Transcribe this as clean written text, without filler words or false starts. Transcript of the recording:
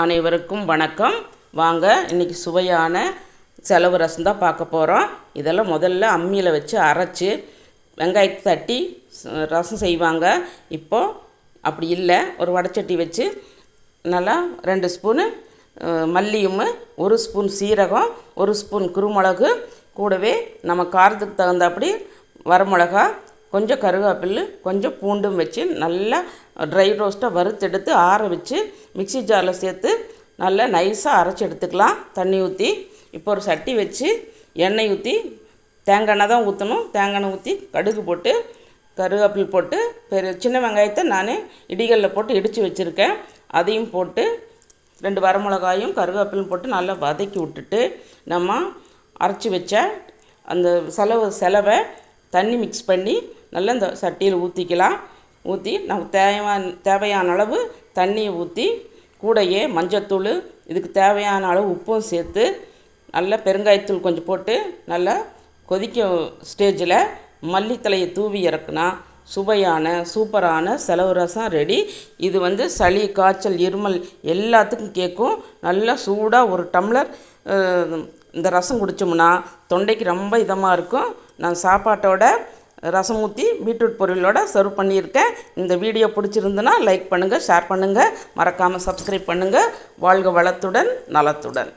அனைவருக்கும் வணக்கம். வாங்க இன்றைக்கி சுவையான செலவு ரசம் தான் பார்க்க போகிறோம். இதெல்லாம் முதல்ல அம்மியில் வச்சு அரைச்சி வெங்காயத்தை தட்டி ரசம் செய்வாங்க. இப்போது அப்படி இல்லை, ஒரு வடைச்சட்டி வச்சு நல்லா 2 ஸ்பூனு மல்லியும், 1 ஸ்பூன் சீரகம், 1 ஸ்பூன் குருமிளகு, கூடவே நம்ம காரத்துக்கு தகுந்தாப்படி வரமிளகா, கொஞ்சம் கருவேப்பிலை, கொஞ்சம் பூண்டும் வச்சு நல்லா ட்ரை ரோஸ்ட்டாக வறுத்தெடுத்து ஆற வச்சு மிக்ஸி ஜாரில் சேர்த்து நல்லா நைஸாக அரைச்சி எடுத்துக்கலாம். தண்ணி ஊற்றி இப்போ ஒரு சட்டி வச்சு எண்ணெய் ஊற்றி, தேங்காய் எண்ணெய் தான் ஊற்றணும். தேங்காய் எண்ணெய் ஊற்றி கடுகு போட்டு கருவேப்பிலை போட்டு சின்ன வெங்காயத்தை நான் இடிகளில் போட்டு இடித்து வச்சுருக்கேன். அதையும் போட்டு 2 வரமிளகாயும் கருவேப்பிலையும் போட்டு நல்லா வதக்கி விட்டுட்டு நம்ம அரைச்சி வச்ச அந்த செலவை தண்ணி மிக்ஸ் பண்ணி நல்லா இந்த சட்டியில் ஊற்றிக்கலாம். ஊற்றி நமக்கு தேவையான அளவு தண்ணியை ஊற்றி கூடையே மஞ்சத்தூள், இதுக்கு தேவையான அளவு உப்பும் சேர்த்து நல்லா பெருங்காயத்தூள் கொஞ்சம் போட்டு நல்லா கொதிக்க ஸ்டேஜில் மல்லித்தலையை தூவி இறக்குனா சுவையான சூப்பரான செலவு ரசம் ரெடி. இது சளி, காய்ச்சல், இருமல் எல்லாத்துக்கும் கேட்கும். நல்லா சூடாக ஒரு டம்ளர் இந்த ரசம் குடித்தோம்னா தொண்டைக்கு ரொம்ப இதமாக இருக்கும். நான் சாப்பாட்டோட ரசம் ஊற்றி பீட்ரூட் பொரியலோட சர்வ் பண்ணியிருக்கேன். இந்த வீடியோ பிடிச்சிருந்துன்னா லைக் பண்ணுங்கள், ஷேர் பண்ணுங்கள், மறக்காமல் சப்ஸ்கிரைப் பண்ணுங்கள். வாழ்க வளத்துடன் நலத்துடன்.